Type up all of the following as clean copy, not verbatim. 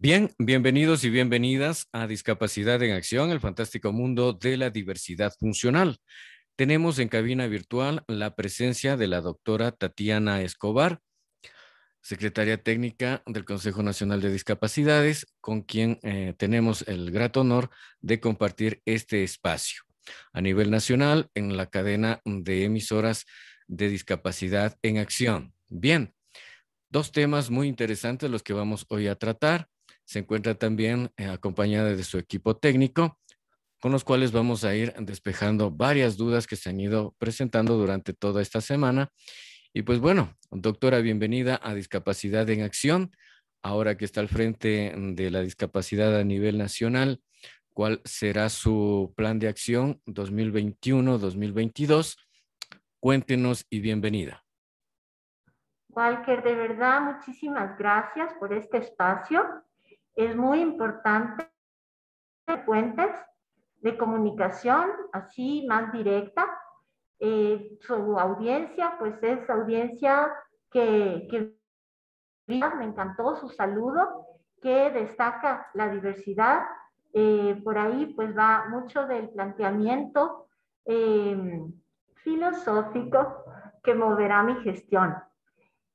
Bien, bienvenidos y bienvenidas a Discapacidad en Acción, el fantástico mundo de la diversidad funcional. Tenemos en cabina virtual la presencia de la doctora Tatiana Escobar, secretaria técnica del Consejo Nacional de Discapacidades, con quien tenemos el grato honor de compartir este espacio a nivel nacional en la cadena de emisoras de Discapacidad en Acción. Bien. Dos temas muy interesantes los que vamos hoy a tratar. Se encuentra también acompañada de su equipo técnico, con los cuales vamos a ir despejando varias dudas que se han ido presentando durante toda esta semana. Y pues bueno, doctora, bienvenida a Discapacidad en Acción. Ahora que está al frente de la discapacidad a nivel nacional, ¿cuál será su plan de acción 2021-2022? Cuéntenos y bienvenida. Walker, de verdad, muchísimas gracias por este espacio. Es muy importante fuentes de comunicación, así más directa. Su audiencia, pues es audiencia que me encantó su saludo, que destaca la diversidad. Por ahí pues va mucho del planteamiento filosófico que moverá mi gestión.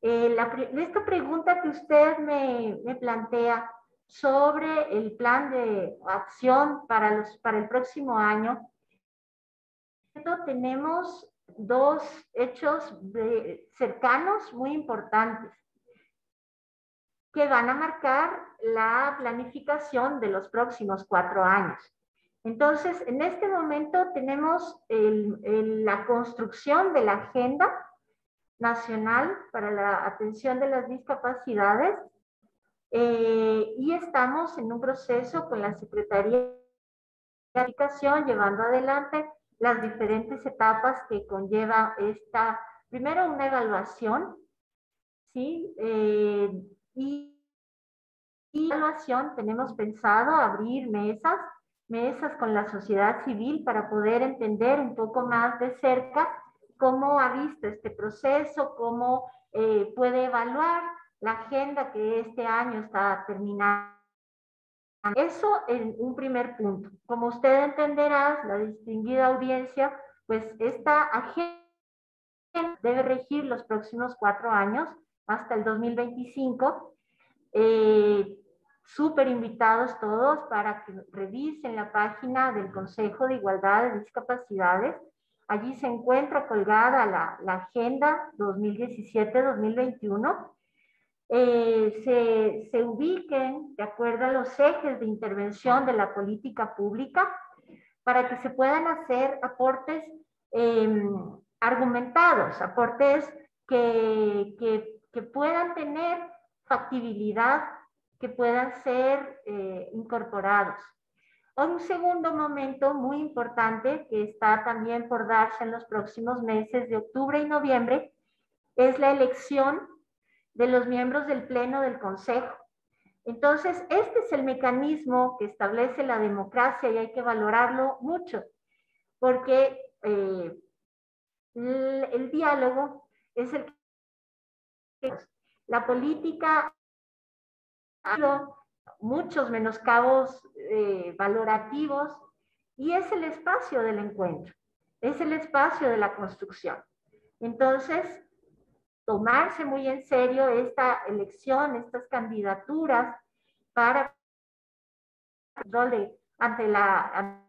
Esta pregunta que usted me plantea sobre el plan de acción para el próximo año, tenemos dos hechos cercanos muy importantes que van a marcar la planificación de los próximos 4 años. Entonces, en este momento tenemos la construcción de la agenda nacional para la atención de las discapacidades y estamos en un proceso con la Secretaría de Educación llevando adelante las diferentes etapas que conlleva primero una evaluación, ¿sí? Y evaluación tenemos pensado abrir mesas con la sociedad civil para poder entender un poco más de cerca cómo ha visto este proceso, cómo puede evaluar la agenda que este año está terminando. Eso en un primer punto. Como usted entenderá, la distinguida audiencia, pues esta agenda debe regir los próximos 4 años hasta el 2025. Súper invitados todos para que revisen la página del Consejo de Igualdad de Discapacidades. Allí se encuentra colgada la agenda 2017-2021. Se ubiquen de acuerdo a los ejes de intervención de la política pública para que se puedan hacer aportes argumentados, aportes que puedan tener factibilidad, que puedan ser incorporados. Un segundo momento muy importante que está también por darse en los próximos meses de octubre y noviembre es la elección de los miembros del Pleno del Consejo. Entonces, este es el mecanismo que establece la democracia y hay que valorarlo mucho, porque el diálogo es el que la política ha habido muchos menoscabos valorativos y es el espacio del encuentro, es el espacio de la construcción. Entonces, tomarse muy en serio esta elección, estas candidaturas para control ante la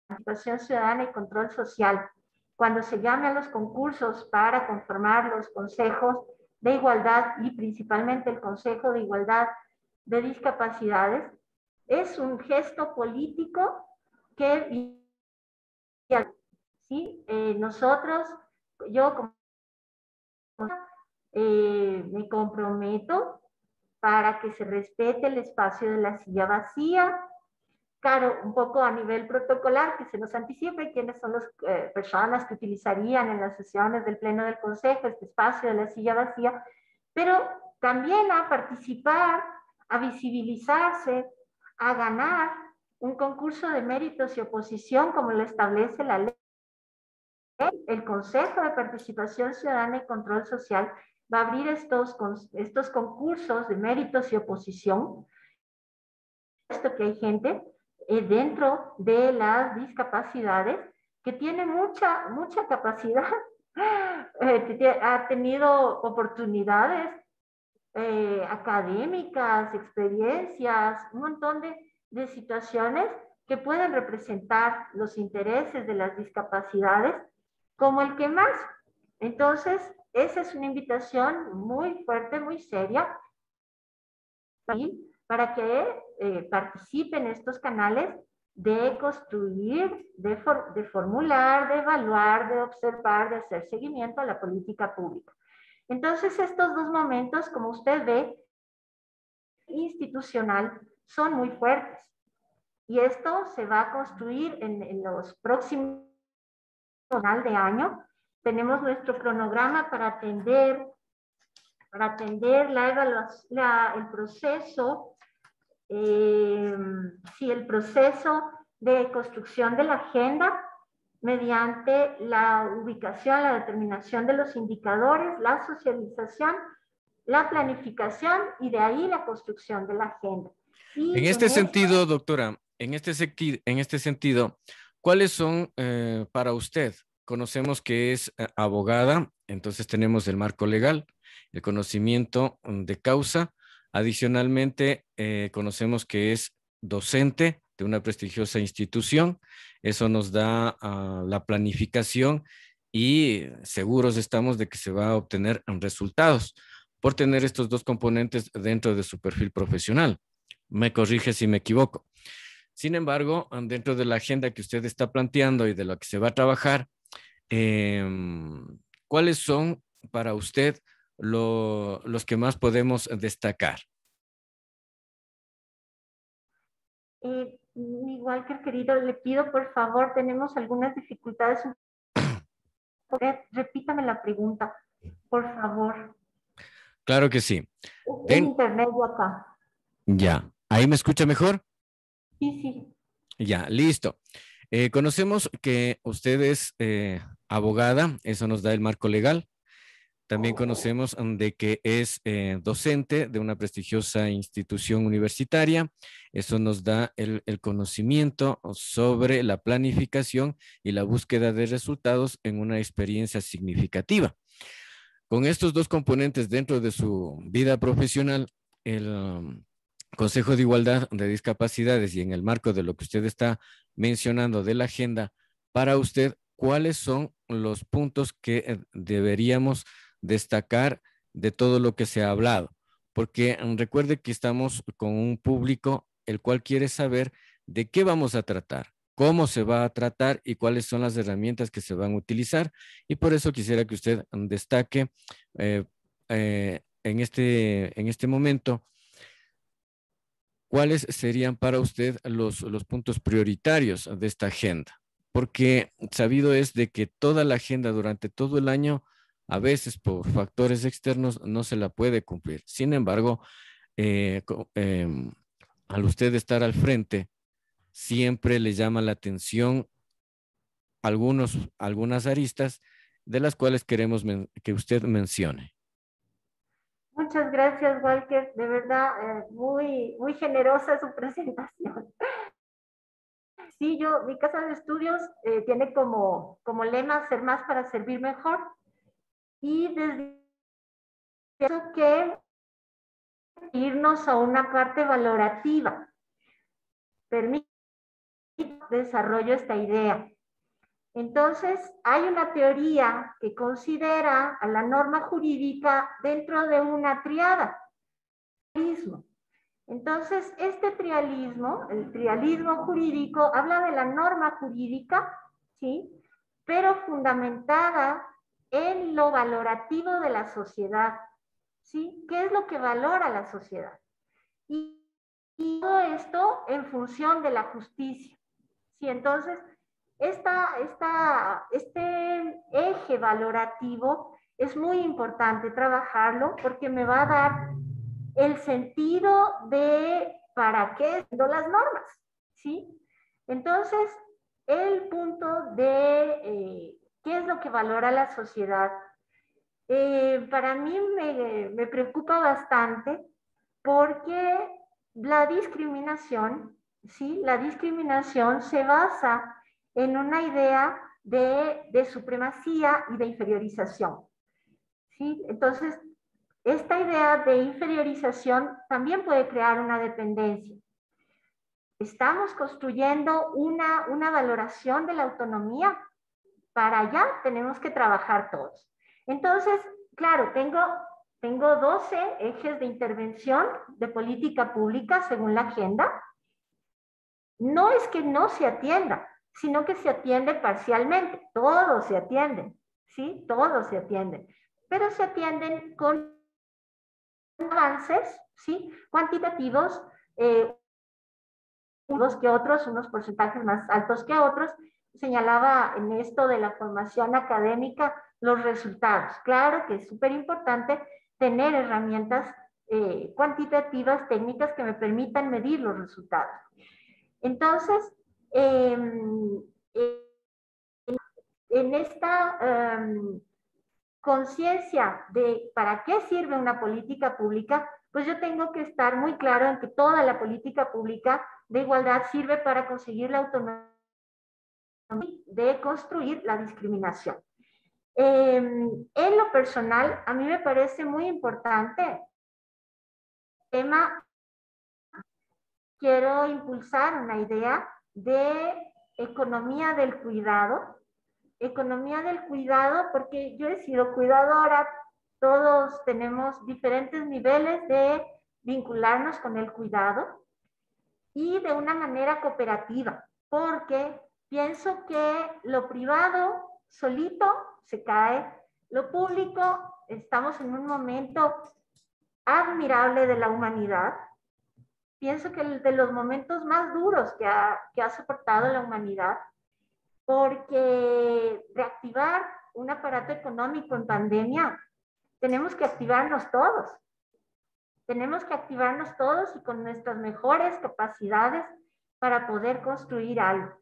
participación ciudadana y control social. Cuando se llame a los concursos para conformar los consejos de igualdad y principalmente el Consejo de Igualdad de Discapacidades, es un gesto político que ¿sí? Nosotros, yo como me comprometo para que se respete el espacio de la silla vacía. Claro, un poco a nivel protocolar, que se nos anticipe quiénes son las personas que utilizarían en las sesiones del Pleno del Consejo este espacio de la silla vacía, pero también a participar, a visibilizarse, a ganar un concurso de méritos y oposición como lo establece la ley. El Consejo de Participación Ciudadana y Control Social va a abrir estos concursos de méritos y oposición Esto que hay gente dentro de las discapacidades que tiene mucha capacidad, ha tenido oportunidades académicas, experiencias, un montón de situaciones que pueden representar los intereses de las discapacidades como el que más. Entonces, esa es una invitación muy fuerte, muy seria para que participen en estos canales de construir, de formular, de evaluar, de observar, de hacer seguimiento a la política pública. Entonces, estos dos momentos, como usted ve, institucional, son muy fuertes. Y esto se va a construir en los próximos final de año. Tenemos nuestro cronograma para atender la evaluación, el proceso, el proceso de construcción de la agenda mediante la ubicación, la determinación de los indicadores, la socialización, la planificación y de ahí la construcción de la agenda. En este sentido, doctora, en este sentido, ¿cuáles son para usted? Conocemos que es abogada, entonces tenemos el marco legal, el conocimiento de causa. Adicionalmente, conocemos que es docente de una prestigiosa institución. Eso nos da la planificación y seguros estamos de que se va a obtener resultados por tener estos dos componentes dentro de su perfil profesional. Me corrige si me equivoco. Sin embargo, dentro de la agenda que usted está planteando y de lo que se va a trabajar, eh, ¿cuáles son para usted los que más podemos destacar? Igual que querido, le pido por favor, tenemos algunas dificultades. Repítame la pregunta, por favor. Claro que sí. Es internet de acá. Ya, ¿ahí me escucha mejor? Sí, sí. Ya, listo. Conocemos que usted es abogada, eso nos da el marco legal. También conocemos de que es docente de una prestigiosa institución universitaria. Eso nos da el conocimiento sobre la planificación y la búsqueda de resultados en una experiencia significativa. Con estos dos componentes dentro de su vida profesional, el Consejo de Igualdad de Discapacidades y en el marco de lo que usted está mencionando de la agenda, para usted, ¿cuáles son los puntos que deberíamos destacar de todo lo que se ha hablado? Porque recuerde que estamos con un público el cual quiere saber de qué vamos a tratar, cómo se va a tratar y cuáles son las herramientas que se van a utilizar. Y por eso quisiera que usted destaque en este momento cuáles serían para usted los puntos prioritarios de esta agenda. Porque sabido es de que toda la agenda durante todo el año, a veces por factores externos, no se la puede cumplir. Sin embargo, al usted estar al frente, siempre le llama la atención algunas aristas de las cuales queremos que usted mencione. Muchas gracias, Walker. De verdad, muy generosa su presentación. Sí, mi casa de estudios tiene como lema ser más para servir mejor. Y desde eso que irnos a una parte valorativa. Permite desarrollo esta idea. Entonces, hay una teoría que considera a la norma jurídica dentro de una triada. Entonces, este trialismo, el trialismo jurídico, habla de la norma jurídica, ¿sí? Pero fundamentada en lo valorativo de la sociedad, ¿sí? ¿Qué es lo que valora la sociedad? Y todo esto en función de la justicia, ¿sí? Entonces, este eje valorativo es muy importante trabajarlo porque me va a dar el sentido de para qué son las normas, ¿sí? Entonces, el punto de qué es lo que valora la sociedad, para mí me preocupa bastante porque La discriminación, ¿sí? La discriminación se basa en una idea de supremacía y de inferiorización, ¿sí? Entonces, esta idea de inferiorización también puede crear una dependencia. Estamos construyendo una valoración de la autonomía. Para allá tenemos que trabajar todos. Entonces, claro, tengo 12 ejes de intervención de política pública según la agenda. No es que no se atienda, sino que se atiende parcialmente. Todos se atienden, ¿sí? Todos se atienden. Pero se atienden con avances, ¿sí? Cuantitativos, unos que otros, unos porcentajes más altos que otros. Señalaba en esto de la formación académica los resultados. Claro que es súper importante tener herramientas cuantitativas, técnicas que me permitan medir los resultados. Entonces, eh, en esta conciencia de para qué sirve una política pública, pues yo tengo que estar muy claro en que toda la política pública de igualdad sirve para conseguir la autonomía, de construir la discriminación. En lo personal, a mí me parece muy importante el tema. Quiero impulsar una idea de economía del cuidado. Economía del cuidado, porque yo he sido cuidadora, todos tenemos diferentes niveles de vincularnos con el cuidado y de una manera cooperativa, porque pienso que lo privado solito se cae, lo público, estamos en un momento admirable de la humanidad. Pienso que de los momentos más duros que ha soportado la humanidad, porque reactivar un aparato económico en pandemia, tenemos que activarnos todos. Tenemos que activarnos todos y con nuestras mejores capacidades para poder construir algo.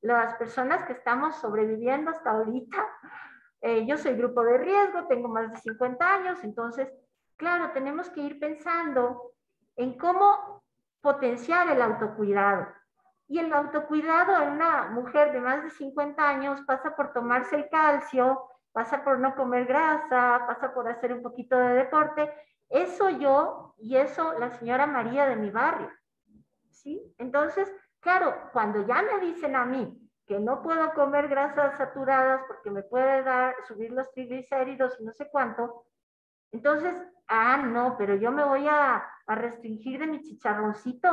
Las personas que estamos sobreviviendo hasta ahorita, yo soy grupo de riesgo, tengo más de 50 años, entonces, claro, tenemos que ir pensando en cómo potenciar el autocuidado. Y el autocuidado en una mujer de más de 50 años pasa por tomarse el calcio, pasa por no comer grasa, pasa por hacer un poquito de deporte. Eso yo y eso la señora María de mi barrio, ¿sí? Entonces, claro, cuando ya me dicen a mí que no puedo comer grasas saturadas porque me puede subir los triglicéridos y no sé cuánto, entonces, no, pero yo me voy a restringir de mi chicharroncito.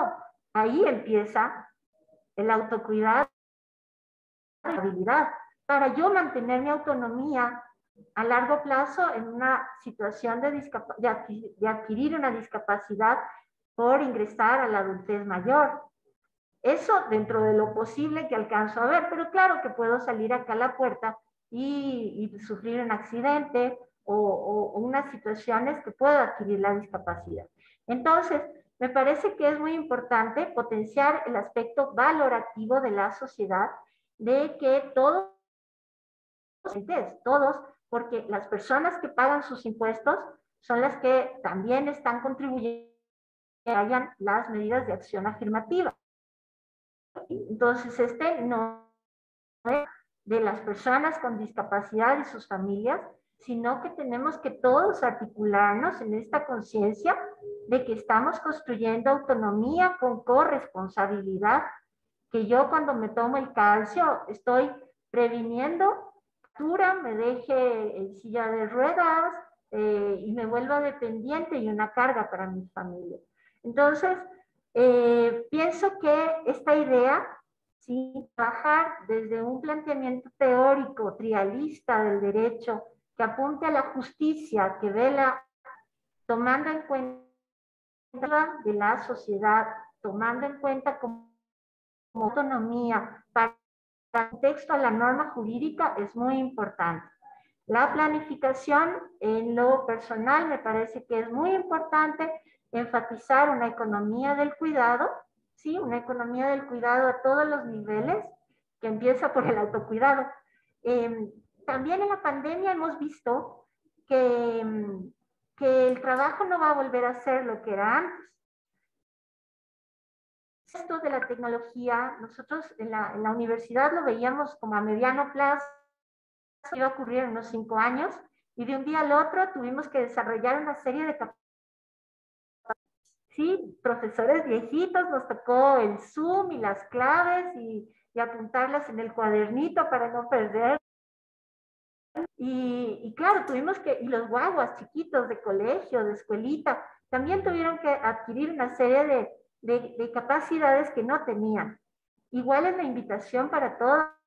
Ahí empieza el autocuidado, la habilidad, para yo mantener mi autonomía a largo plazo en una situación de adquirir una discapacidad por ingresar a la adultez mayor. Eso dentro de lo posible que alcanzo a ver, pero claro que puedo salir acá a la puerta y sufrir un accidente o unas situaciones que puedo adquirir la discapacidad. Entonces, me parece que es muy importante potenciar el aspecto valorativo de la sociedad, de que todos, porque las personas que pagan sus impuestos son las que también están contribuyendo a que hayan las medidas de acción afirmativa. Entonces, no es de las personas con discapacidad y sus familias, sino que tenemos que todos articularnos en esta conciencia de que estamos construyendo autonomía con corresponsabilidad, que yo cuando me tomo el calcio estoy previniendo me deje en silla de ruedas y me vuelva dependiente y una carga para mi familia. Entonces, pienso que esta idea, ¿sí? Trabajar desde un planteamiento teórico, trialista del derecho, que apunte a la justicia, que vela tomando en cuenta de la sociedad, tomando en cuenta como autonomía para el contexto a la norma jurídica, es muy importante. La planificación en lo personal me parece que es muy importante enfatizar una economía del cuidado, ¿sí? Una economía del cuidado a todos los niveles, que empieza por el autocuidado. También en la pandemia hemos visto que el trabajo no va a volver a ser lo que era antes. Esto de la tecnología, nosotros en la universidad lo veíamos como a mediano plazo, iba a ocurrir en unos 5 años, y de un día al otro tuvimos que desarrollar una serie de sí, profesores viejitos, nos tocó el Zoom y las claves y apuntarlas en el cuadernito para no perder. Y claro, tuvimos que, y los guaguas chiquitos de colegio, de escuelita, también tuvieron que adquirir una serie de capacidades que no tenían. Igual es la invitación para toda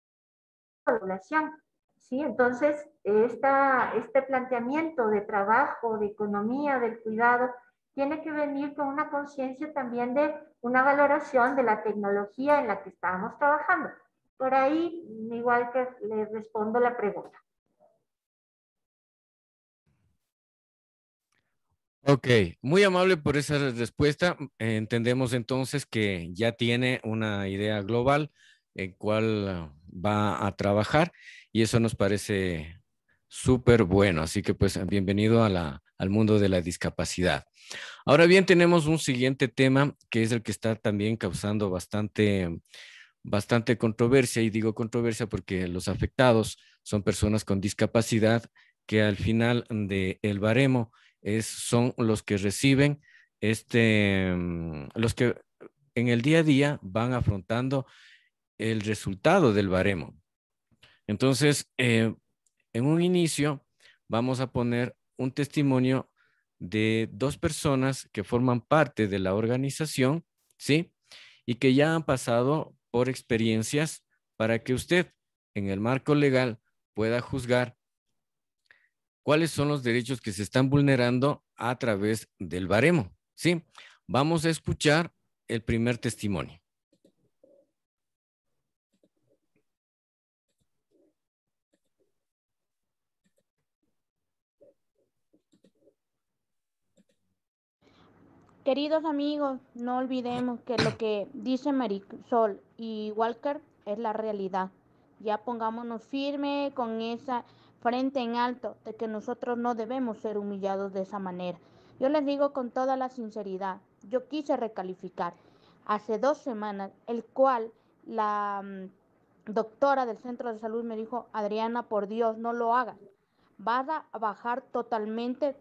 la población, ¿sí? Entonces, este planteamiento de trabajo, de economía, del cuidado, tiene que venir con una conciencia también de una valoración de la tecnología en la que estábamos trabajando. Por ahí, igual que le respondo la pregunta. Ok, muy amable por esa respuesta. Entendemos entonces que ya tiene una idea global en cuál va a trabajar y eso nos parece súper bueno. Así que pues bienvenido al mundo de la discapacidad. Ahora bien, tenemos un siguiente tema que es el que está también causando bastante controversia, y digo controversia porque los afectados son personas con discapacidad que al final del baremo son los que reciben los que en el día a día van afrontando el resultado del baremo. Entonces, en un inicio vamos a poner un testimonio de dos personas que forman parte de la organización, ¿sí? Y que ya han pasado por experiencias para que usted, en el marco legal, pueda juzgar cuáles son los derechos que se están vulnerando a través del baremo, ¿sí? Vamos a escuchar el primer testimonio. Queridos amigos, no olvidemos que lo que dice Marisol y Walker es la realidad. Ya pongámonos firme con esa frente en alto de que nosotros no debemos ser humillados de esa manera. Yo les digo con toda la sinceridad, yo quise recalificar hace 2 semanas, el cual la doctora del centro de salud me dijo: Adriana, por Dios, no lo hagas. Vas a bajar totalmente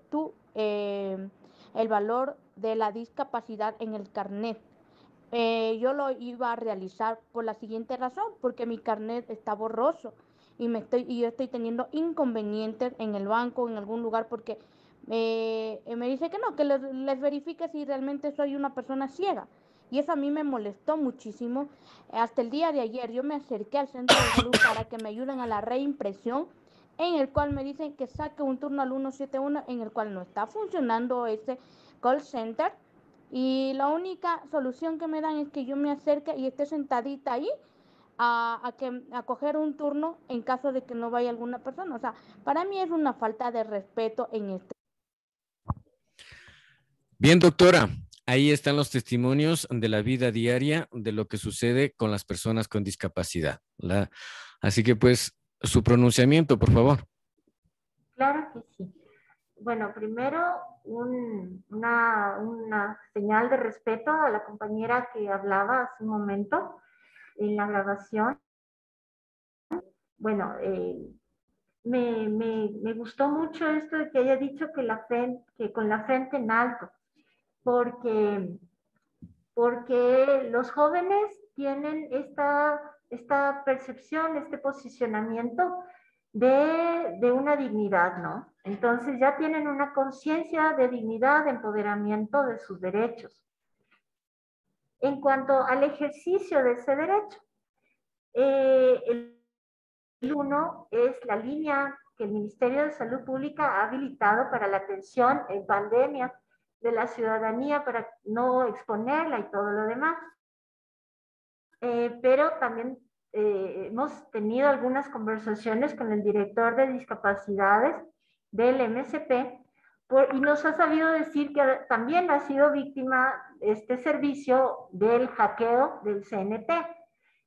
el valor de la discapacidad en el carnet. Yo lo iba a realizar por la siguiente razón, porque mi carnet está borroso y yo estoy teniendo inconvenientes en el banco, en algún lugar, porque me dice que no, que les verifique si realmente soy una persona ciega. Y eso a mí me molestó muchísimo. Hasta el día de ayer yo me acerqué al centro de salud para que me ayuden a la reimpresión, en el cual me dicen que saque un turno al 171, en el cual no está funcionando ese call center. Y la única solución que me dan es que yo me acerque y esté sentadita ahí a coger un turno en caso de que no vaya alguna persona. O sea, para mí es una falta de respeto en este. Bien, doctora, ahí están los testimonios de la vida diaria de lo que sucede con las personas con discapacidad. Así que pues su pronunciamiento, por favor. Claro que sí. Bueno, primero una señal de respeto a la compañera que hablaba hace un momento en la grabación. Bueno, me gustó mucho esto de que haya dicho que con la frente en alto, porque, porque los jóvenes tienen esta percepción, este posicionamiento de una dignidad, ¿no? Entonces ya tienen una conciencia de dignidad, de empoderamiento de sus derechos. En cuanto al ejercicio de ese derecho, el uno es la línea que el Ministerio de Salud Pública ha habilitado para la atención en pandemia de la ciudadanía para no exponerla y todo lo demás. Pero también hemos tenido algunas conversaciones con el director de discapacidades del MSP y nos ha sabido decir que también ha sido víctima este servicio del hackeo del CNT.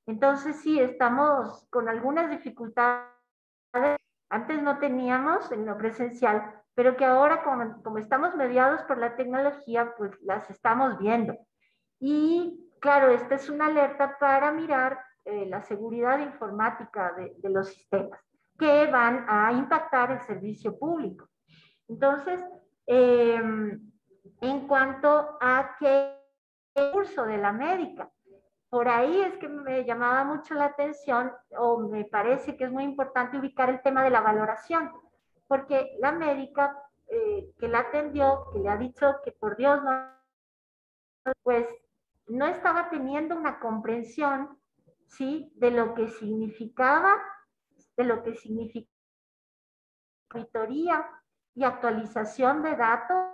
Entonces sí, estamos con algunas dificultades. Antes no teníamos en lo presencial, pero que ahora como estamos mediados por la tecnología, pues las estamos viendo. Y claro, esta es una alerta para mirar la seguridad informática de los sistemas que van a impactar el servicio público. Entonces, en cuanto a qué curso de la médica, por ahí es que me llamaba mucho la atención, o me parece que es muy importante ubicar el tema de la valoración, porque la médica que la atendió, que le ha dicho que por Dios no, pues no estaba teniendo una comprensión, ¿sí? De lo que significaba, de lo que significa auditoría y actualización de datos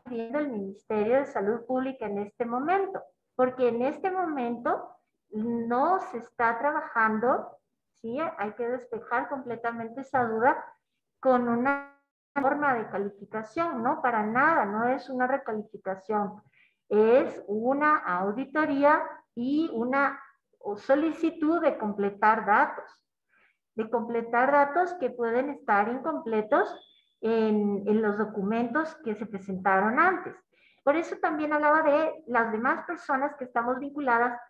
del Ministerio de Salud Pública en este momento, porque en este momento no se está trabajando, ¿sí? Hay que despejar completamente esa duda con una forma de calificación, no, para nada, no es una recalificación, es una auditoría y una solicitud de completar datos que pueden estar incompletos en los documentos que se presentaron antes. Por eso también hablaba de las demás personas que estamos vinculadas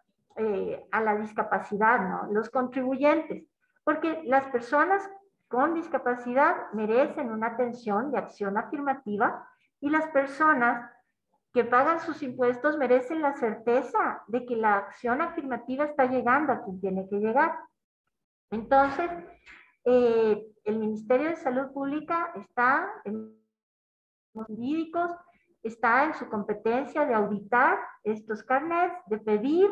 a la discapacidad, ¿no? Los contribuyentes, porque las personas con discapacidad merecen una atención de acción afirmativa y las personas que pagan sus impuestos merecen la certeza de que la acción afirmativa está llegando a quien tiene que llegar. Entonces, el Ministerio de Salud Pública está en los jurídicos, está en su competencia de auditar estos carnets, de pedir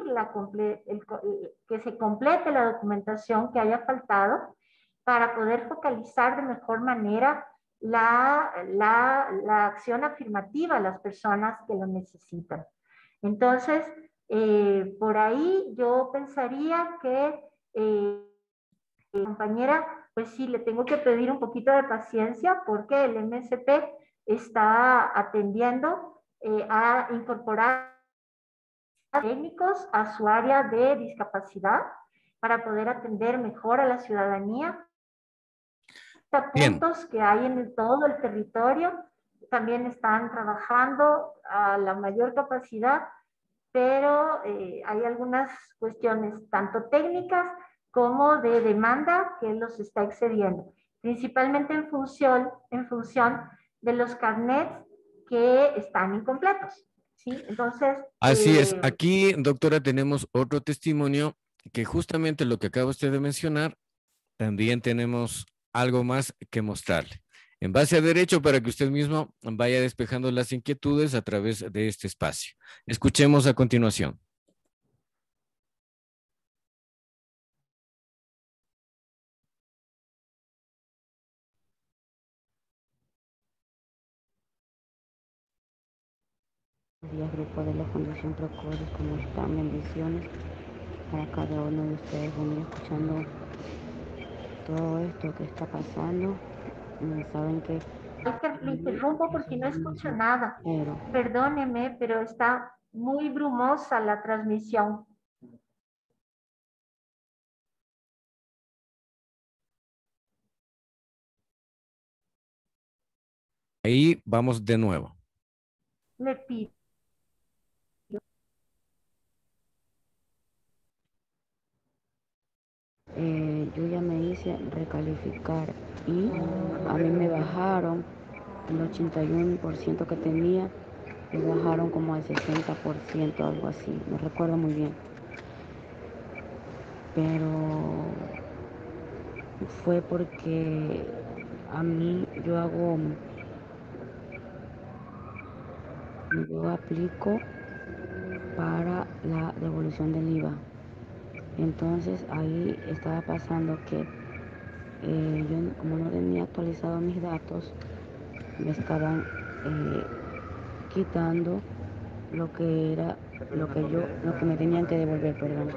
que se complete la documentación que haya faltado para poder focalizar de mejor manera la acción afirmativa a las personas que lo necesitan. Entonces, por ahí yo pensaría que compañera, pues sí, le tengo que pedir un poquito de paciencia porque el MSP está atendiendo a incorporar técnicos a su área de discapacidad para poder atender mejor a la ciudadanía. Bien. Puntos que hay en todo el territorio también están trabajando a la mayor capacidad, pero hay algunas cuestiones tanto técnicas como de demanda que los está excediendo, principalmente en función de los carnets que están incompletos, ¿sí? Entonces... Así es. Aquí, doctora, tenemos otro testimonio que justamente lo que acaba usted de mencionar, también tenemos algo más que mostrarle. En base a derecho, para que usted mismo vaya despejando las inquietudes a través de este espacio. Escuchemos a continuación. Días, grupo de la Fundación Procoris, ¿cómo están? Bendiciones para cada uno de ustedes. Venir escuchando todo esto que está pasando. Saben que le interrumpo porque no escucho nada. Perdóneme, pero está muy brumosa la transmisión. Ahí vamos de nuevo. Le pido. Yo ya me hice recalificar y a mí me bajaron el 81% que tenía, me bajaron como al 60%, algo así, no recuerdo muy bien. Pero fue porque a mí yo aplico para la devolución del IVA. Entonces ahí estaba pasando que yo, como no tenía actualizado mis datos, me estaban quitando lo que me tenían que devolver, perdón.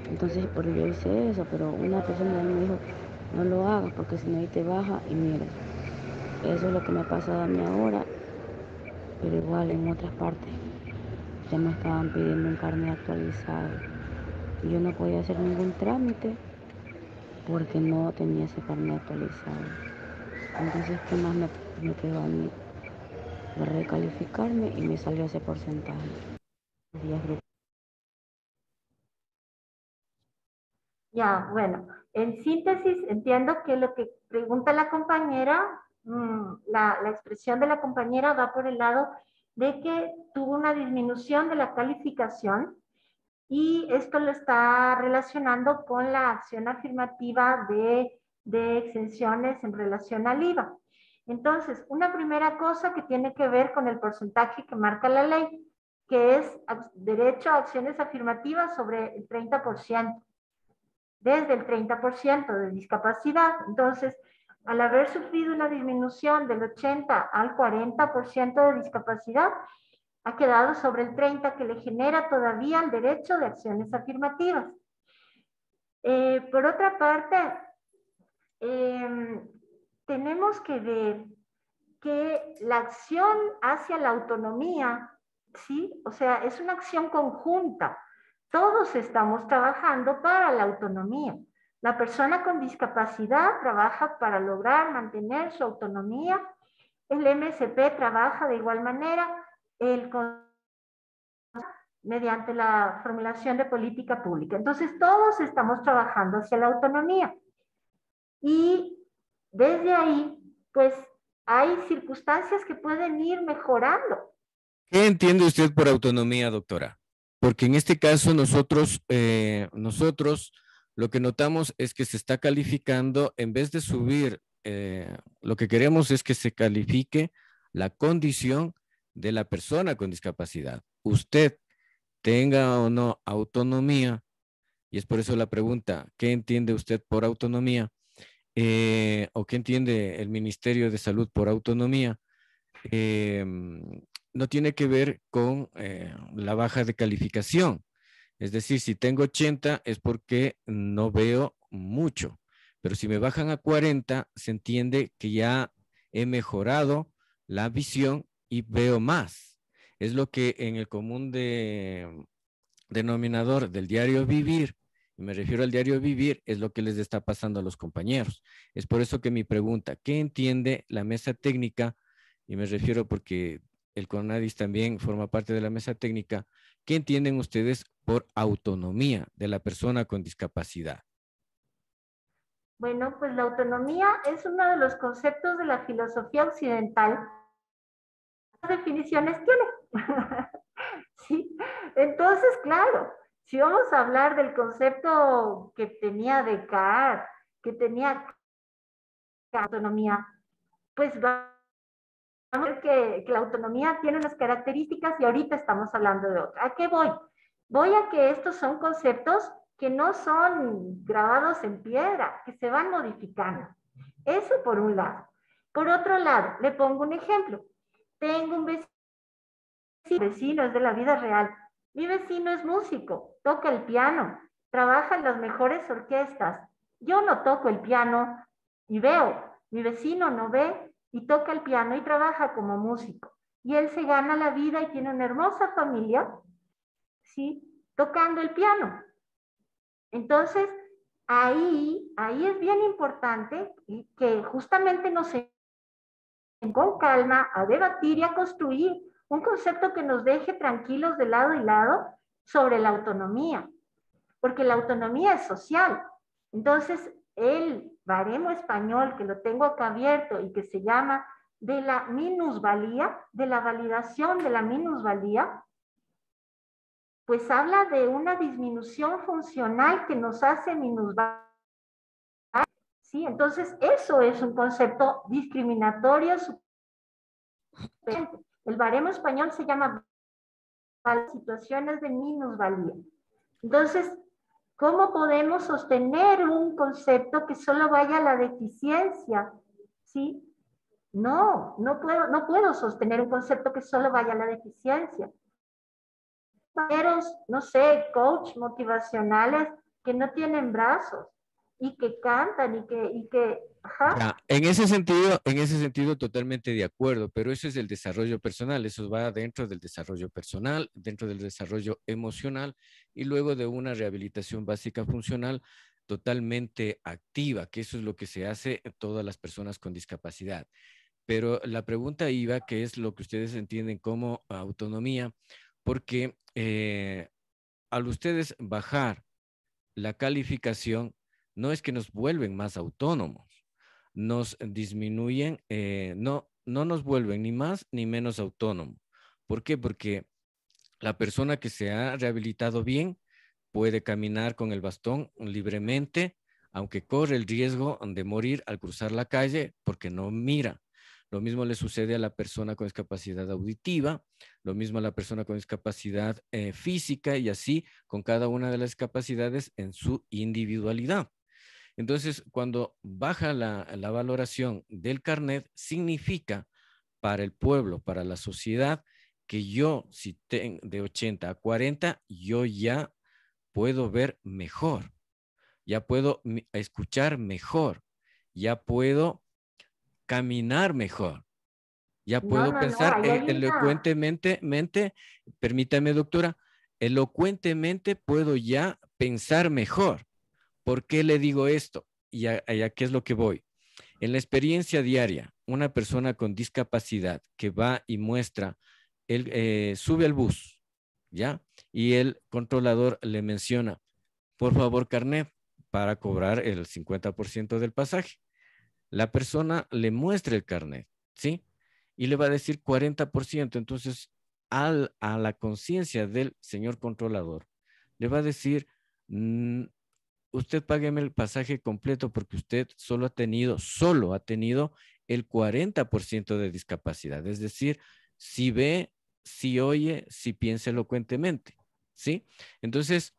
Entonces, por yo hice eso, pero una persona me dijo, no lo hagas porque si no ahí te baja, y mira, eso es lo que me ha pasado a mí ahora, pero igual en otras partes ya me estaban pidiendo un carnet actualizado y yo no podía hacer ningún trámite porque no tenía ese carnet actualizado. Entonces, ¿qué más me quedó a mí? De recalificarme y me salió ese porcentaje. Ya, bueno, en síntesis entiendo que lo que pregunta la compañera, la expresión de la compañera va por el lado de que tuvo una disminución de la calificación y esto lo está relacionando con la acción afirmativa de exenciones en relación al IVA. Entonces, una primera cosa que tiene que ver con el porcentaje que marca la ley, que es derecho a acciones afirmativas sobre el 30%, desde el 30% de discapacidad. Entonces, al haber sufrido una disminución del 80 al 40% de discapacidad, ha quedado sobre el 30 que le genera todavía el derecho de acciones afirmativas. Por otra parte, tenemos que ver que la acción hacia la autonomía, ¿sí? O sea, es una acción conjunta. Todos estamos trabajando para la autonomía. La persona con discapacidad trabaja para lograr mantener su autonomía. El MSP trabaja de igual manera mediante la formulación de política pública. Entonces, todos estamos trabajando hacia la autonomía. Y desde ahí, pues, hay circunstancias que pueden ir mejorando. ¿Qué entiende usted por autonomía, doctora? Porque en este caso nosotros lo que notamos es que se está calificando, en vez de subir, lo que queremos es que se califique la condición de la persona con discapacidad. Usted tenga o no autonomía, y es por eso la pregunta, ¿qué entiende usted por autonomía? ¿O qué entiende el Ministerio de Salud por autonomía? eh, no tiene que ver con la baja de calificación. Es decir, si tengo 80 es porque no veo mucho, pero si me bajan a 40, se entiende que ya he mejorado la visión y veo más. Es lo que en el común denominador del diario vivir, y me refiero al diario vivir, es lo que les está pasando a los compañeros. Es por eso que mi pregunta, ¿qué entiende la mesa técnica? Y me refiero porque el CONADIS también forma parte de la mesa técnica. ¿Qué entienden ustedes por autonomía de la persona con discapacidad? Bueno, pues la autonomía es uno de los conceptos de la filosofía occidental. ¿Qué definiciones tiene? ¿Sí? Entonces, claro, si vamos a hablar del concepto que tenía Descartes, que tenía autonomía, pues vamos a ver que la autonomía tiene unas características y ahorita estamos hablando de otra. ¿A qué voy? Voy a que estos son conceptos que no son grabados en piedra, que se van modificando. Eso por un lado. Por otro lado, le pongo un ejemplo. Tengo un vecino, es de la vida real. Mi vecino es músico, toca el piano, trabaja en las mejores orquestas. Yo no toco el piano y veo. Mi vecino no ve y toca el piano y trabaja como músico. Y él se gana la vida y tiene una hermosa familia, ¿sí? Tocando el piano. Entonces, ahí es bien importante que justamente nos con calma a debatir y a construir un concepto que nos deje tranquilos de lado y lado sobre la autonomía, porque la autonomía es social. Entonces, el baremo español que lo tengo acá abierto y que se llama de la minusvalía, de la validación de la minusvalía, pues habla de una disminución funcional que nos hace minusvalía. ¿Sí? Entonces, eso es un concepto discriminatorio. El baremo español se llama situaciones de minusvalía. Entonces, ¿cómo podemos sostener un concepto que solo vaya a la deficiencia? ¿Sí? No puedo sostener un concepto que solo vaya a la deficiencia. No sé, coach motivacionales que no tienen brazos y que cantan ajá. Ya, en ese sentido totalmente de acuerdo, pero eso es el desarrollo personal, eso va dentro del desarrollo personal, dentro del desarrollo emocional y luego de una rehabilitación básica funcional totalmente activa, que eso es lo que se hace en todas las personas con discapacidad. Pero la pregunta iba, que es lo que ustedes entienden como autonomía, porque al ustedes bajar la calificación no es que nos vuelven más autónomos, nos disminuyen, no nos vuelven ni más ni menos autónomos. ¿Por qué? Porque la persona que se ha rehabilitado bien puede caminar con el bastón libremente, aunque corre el riesgo de morir al cruzar la calle porque no mira. Lo mismo le sucede a la persona con discapacidad auditiva, lo mismo a la persona con discapacidad física y así con cada una de las discapacidades en su individualidad. Entonces, cuando baja la valoración del carnet, significa para el pueblo, para la sociedad, que yo, si tengo de 80 a 40, yo ya puedo ver mejor, ya puedo escuchar mejor, ya puedo caminar mejor, ya No, puedo no, no, pensar ahí hay una, elocuentemente, permítame doctora, elocuentemente puedo ya pensar mejor. ¿Por qué le digo esto? Y a qué es lo que voy. En la experiencia diaria, una persona con discapacidad que va y muestra, él sube al bus, ¿ya? Y el controlador le menciona, por favor, carnet, para cobrar el 50% del pasaje. La persona le muestra el carnet, ¿sí? Y le va a decir 40%. Entonces, a la conciencia del señor controlador, le va a decir, usted págueme el pasaje completo porque usted solo ha tenido el 40% de discapacidad. Es decir, si ve, si oye, si piensa elocuentemente, ¿sí? Entonces,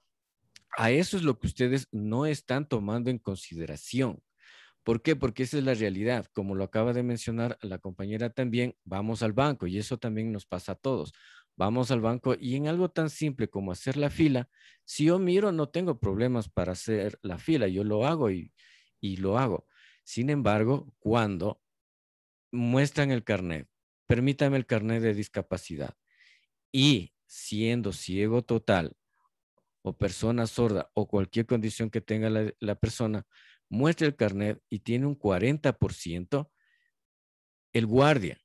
a eso es lo que ustedes no están tomando en consideración. ¿Por qué? Porque esa es la realidad. Como lo acaba de mencionar la compañera también, vamos al banco y eso también nos pasa a todos. Vamos al banco y en algo tan simple como hacer la fila, si yo miro, no tengo problemas para hacer la fila, yo lo hago y lo hago. Sin embargo, cuando muestran el carnet, permítame el carnet de discapacidad y siendo ciego total, o persona sorda o cualquier condición que tenga la persona, muestra el carnet y tiene un 40%, el guardia,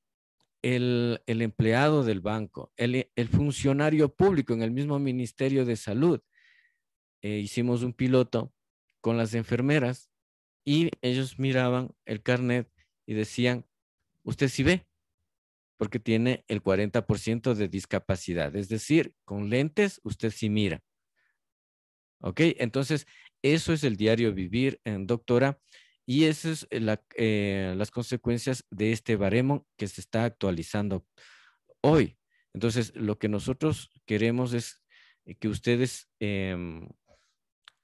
el empleado del banco, el funcionario público en el mismo Ministerio de Salud, hicimos un piloto con las enfermeras y ellos miraban el carnet y decían, usted sí ve, porque tiene el 40% de discapacidad, es decir, con lentes usted sí mira. ¿Ok? Entonces, eso es el diario vivir, doctora, y esas es las consecuencias de este baremo que se está actualizando hoy. Entonces, lo que nosotros queremos es que ustedes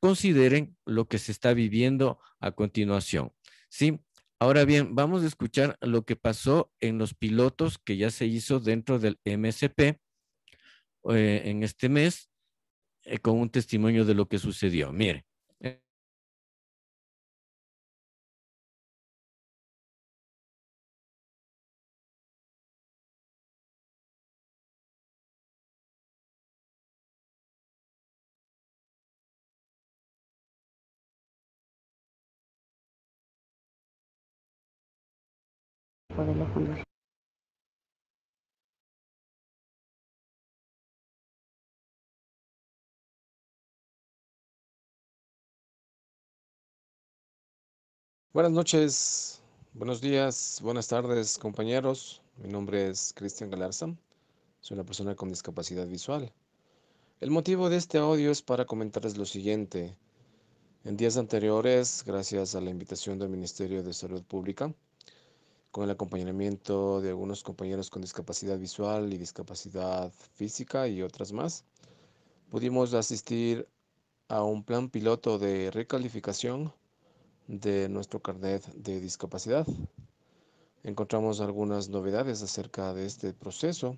consideren lo que se está viviendo a continuación. ¿Sí? Ahora bien, vamos a escuchar lo que pasó en los pilotos que ya se hizo dentro del MSP en este mes con un testimonio de lo que sucedió. Mire. poderlo conducir. Buenas noches, buenos días, buenas tardes, compañeros. Mi nombre es Cristian Galarza. Soy una persona con discapacidad visual. El motivo de este audio es para comentarles lo siguiente. En días anteriores, gracias a la invitación del Ministerio de Salud Pública, con el acompañamiento de algunos compañeros con discapacidad visual y discapacidad física y otras más, pudimos asistir a un plan piloto de recalificación de nuestro carnet de discapacidad. Encontramos algunas novedades acerca de este proceso,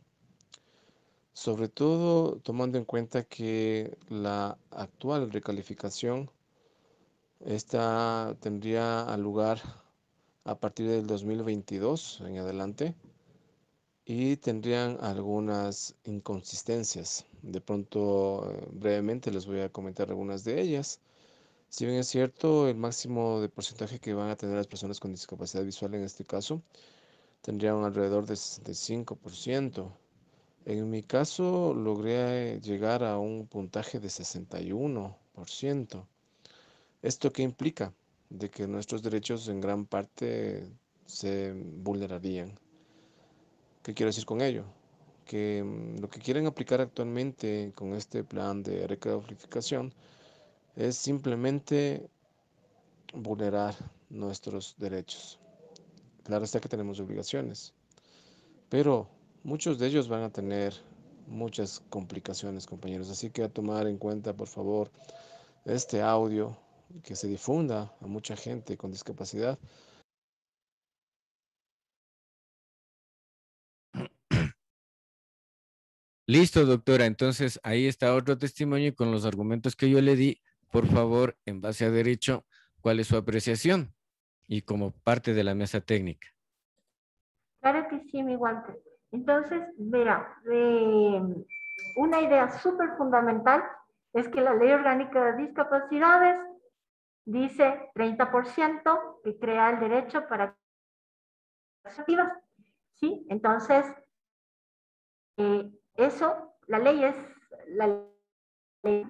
sobre todo tomando en cuenta que la actual recalificación tendría lugar a partir del 2022 en adelante y tendrían algunas inconsistencias. De pronto, brevemente les voy a comentar algunas de ellas. Si bien es cierto, el máximo de porcentaje que van a tener las personas con discapacidad visual en este caso tendrían alrededor de 65%. En mi caso, logré llegar a un puntaje de 61%. ¿Esto qué implica? De que nuestros derechos en gran parte se vulnerarían. ¿Qué quiero decir con ello? Que lo que quieren aplicar actualmente con este plan de recalificación es simplemente vulnerar nuestros derechos. Claro está que tenemos obligaciones, pero muchos de ellos van a tener muchas complicaciones, compañeros. Así que a tomar en cuenta, por favor, este audio, que se difunda a mucha gente con discapacidad. Listo, doctora. Entonces, ahí está otro testimonio y con los argumentos que yo le di, por favor, en base a derecho, ¿cuál es su apreciación? Y como parte de la mesa técnica. Claro que sí, mi Walter. Entonces, mira, una idea súper fundamental es que la Ley Orgánica de Discapacidades dice 30% que crea el derecho para activas, ¿sí? Entonces, eso, la ley es la ley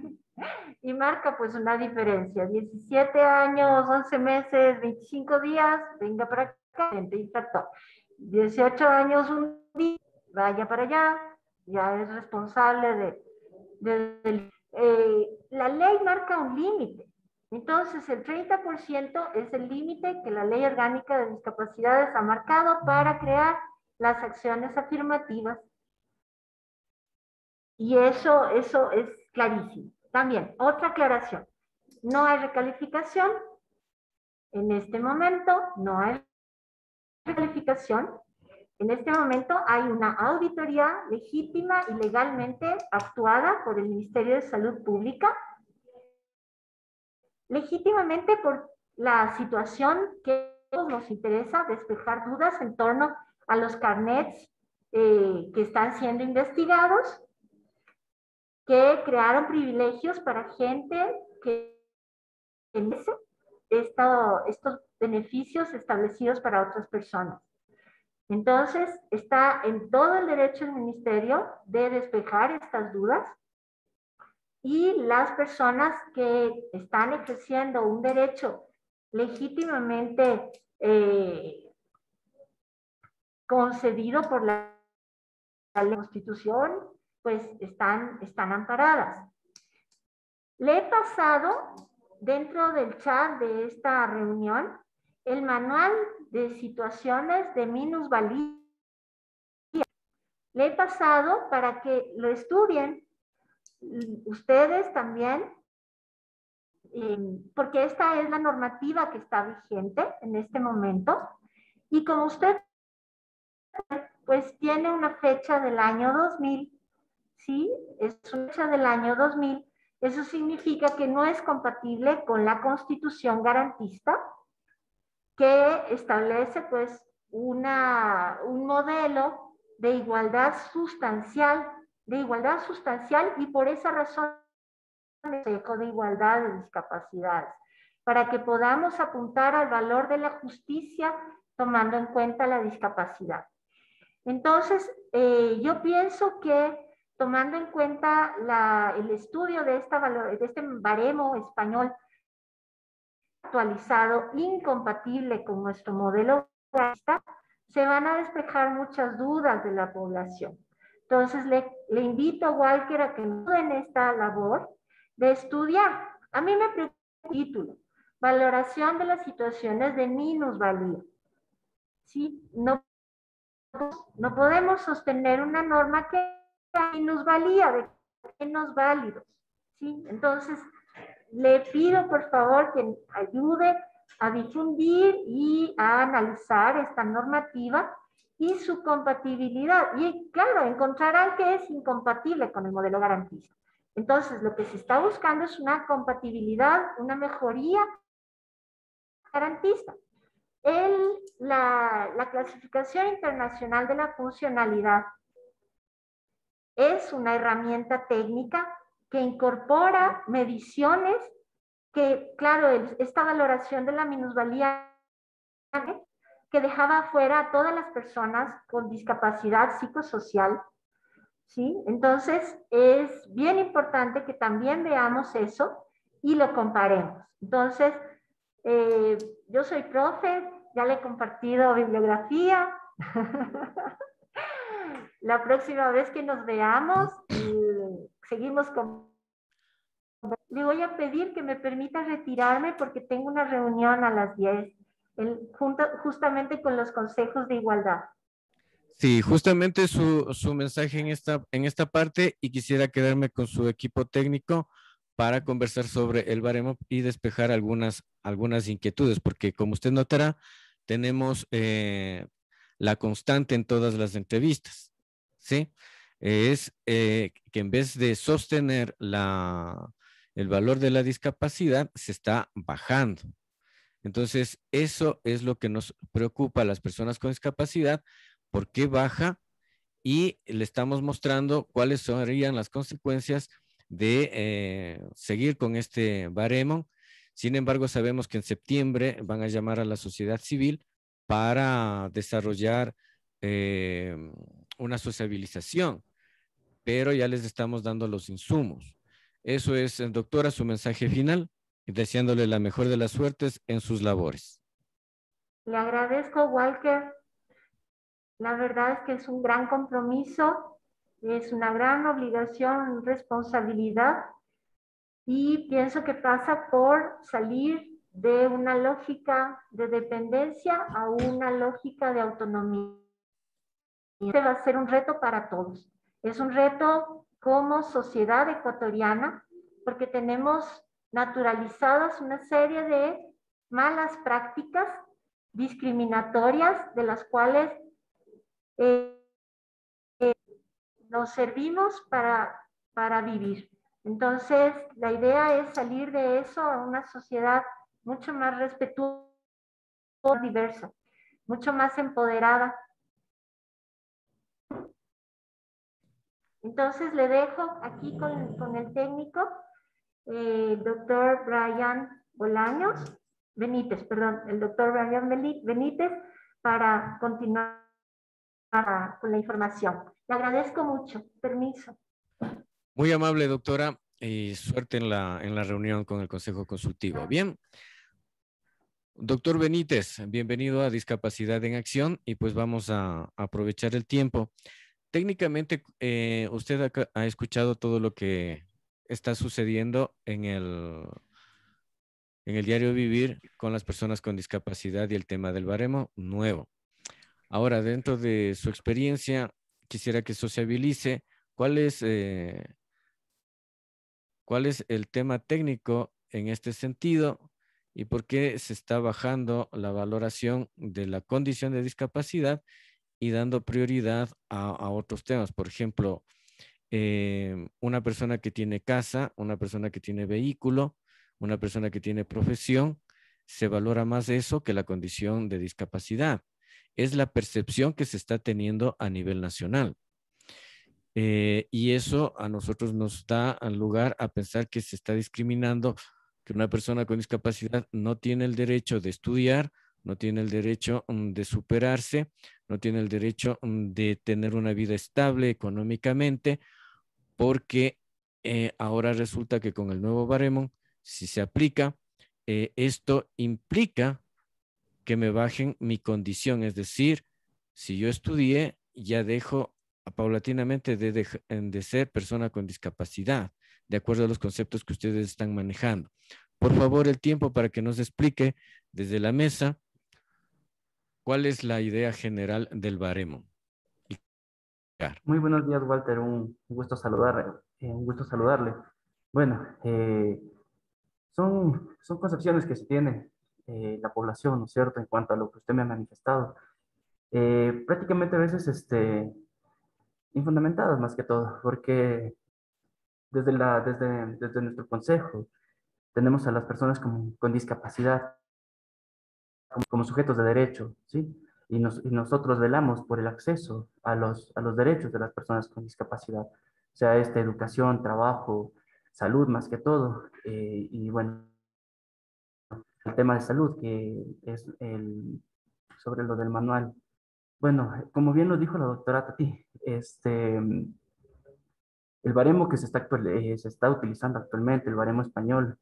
y marca pues una diferencia. 17 años, 11 meses, 25 días, venga para acá, infractor. 18 años, un día, vaya para allá, ya es responsable la ley marca un límite. Entonces, el 30% es el límite que la Ley Orgánica de Discapacidades ha marcado para crear las acciones afirmativas. Y eso es clarísimo. También, otra aclaración. No hay recalificación. En este momento, no hay recalificación. En este momento hay una auditoría legítima y legalmente actuada por el Ministerio de Salud Pública, legítimamente por la situación que nos interesa despejar dudas en torno a los carnets que están siendo investigados, que crearon privilegios para gente que merece estos beneficios establecidos para otras personas. Entonces, está en todo el derecho del ministerio de despejar estas dudas y las personas que están ejerciendo un derecho legítimamente concedido por la Constitución, pues están amparadas. Le he pasado dentro del chat de esta reunión el manual de situaciones de minusvalía. Le he pasado para que lo estudien ustedes también, porque esta es la normativa que está vigente en este momento. Y como usted, pues tiene una fecha del año 2000, ¿sí? Es una fecha del año 2000. Eso significa que no es compatible con la Constitución garantista, que establece pues un modelo de igualdad sustancial y por esa razón el Consejo de Igualdad de Discapacidades, para que podamos apuntar al valor de la justicia tomando en cuenta la discapacidad. Entonces, yo pienso que tomando en cuenta el estudio de este baremo español actualizado, incompatible con nuestro modelo, se van a despejar muchas dudas de la población. Entonces, le invito a Walker a que no den esta labor de estudiar. A mí me preocupa el título, valoración de las situaciones de minusvalía. ¿Sí? No podemos sostener una norma que minusvalía de menos válidos. ¿Sí? Entonces, le pido por favor que ayude a difundir y a analizar esta normativa y su compatibilidad. Y claro, encontrarán que es incompatible con el modelo garantista. Entonces, lo que se está buscando es una compatibilidad, una mejoría garantista. La clasificación internacional de la funcionalidad es una herramienta técnica que incorpora mediciones que, claro, esta valoración de la minusvalía que dejaba fuera a todas las personas con discapacidad psicosocial, ¿sí? Entonces, es bien importante que también veamos eso y lo comparemos. Entonces, yo soy profe, ya le he compartido bibliografía. La próxima vez que nos veamos, seguimos con... Le voy a pedir que me permita retirarme porque tengo una reunión a las 10, justamente con los consejos de igualdad. Sí, justamente su mensaje en esta parte, y quisiera quedarme con su equipo técnico para conversar sobre el baremo y despejar algunas inquietudes, porque como usted notará, tenemos la constante en todas las entrevistas, ¿sí? Es que en vez de sostener el valor de la discapacidad, se está bajando. Entonces, eso es lo que nos preocupa a las personas con discapacidad, por qué baja, y le estamos mostrando cuáles serían las consecuencias de seguir con este baremo. Sin embargo, sabemos que en septiembre van a llamar a la sociedad civil para desarrollar una sociabilización, pero ya les estamos dando los insumos. Eso es, doctora, su mensaje final, deseándole la mejor de las suertes en sus labores. Le agradezco, Walker. La verdad es que es un gran compromiso, es una gran obligación, responsabilidad, y pienso que pasa por salir de una lógica de dependencia a una lógica de autonomía. Este va a ser un reto para todos. Es un reto como sociedad ecuatoriana, porque tenemos naturalizadas una serie de malas prácticas discriminatorias de las cuales nos servimos para vivir. Entonces, la idea es salir de eso a una sociedad mucho más respetuosa, diversa, mucho más empoderada. Entonces, le dejo aquí con el técnico, el doctor Brian Benítez, el doctor Brian Benítez, para continuar con la información. Le agradezco mucho. Permiso. Muy amable, doctora, y suerte en la reunión con el Consejo Consultivo. Bien. Doctor Benítez, bienvenido a Discapacidad en Acción, y pues vamos a aprovechar el tiempo. Técnicamente, usted ha escuchado todo lo que está sucediendo en el diario vivir con las personas con discapacidad y el tema del baremo nuevo. Ahora, dentro de su experiencia, quisiera que sociabilice cuál es el tema técnico en este sentido y por qué se está bajando la valoración de la condición de discapacidad y dando prioridad a otros temas. Por ejemplo, una persona que tiene casa, una persona que tiene vehículo, una persona que tiene profesión, se valora más eso que la condición de discapacidad. Es la percepción que se está teniendo a nivel nacional. Y eso a nosotros nos da lugar a pensar que se está discriminando, que una persona con discapacidad no tiene el derecho de estudiar, no tiene el derecho de superarse, no tiene el derecho de tener una vida estable económicamente, porque ahora resulta que con el nuevo baremo, si se aplica, esto implica que me bajen mi condición, es decir, si yo estudié, ya dejo paulatinamente de ser persona con discapacidad, de acuerdo a los conceptos que ustedes están manejando. Por favor, el tiempo para que nos explique desde la mesa cuál es la idea general del baremo. Muy buenos días, Walter. Un gusto saludarle. Bueno, son concepciones que se tiene la población, ¿no es cierto?, en cuanto a lo que usted me ha manifestado. Prácticamente a veces infundamentadas más que todo, porque desde nuestro consejo tenemos a las personas con discapacidad como sujetos de derecho, ¿sí? Y nosotros velamos por el acceso a los derechos de las personas con discapacidad, sea educación, trabajo, salud más que todo. Y bueno, el tema de salud, que es sobre lo del manual. Bueno, como bien nos dijo la doctora Tati, el baremo que se está utilizando actualmente, el baremo español,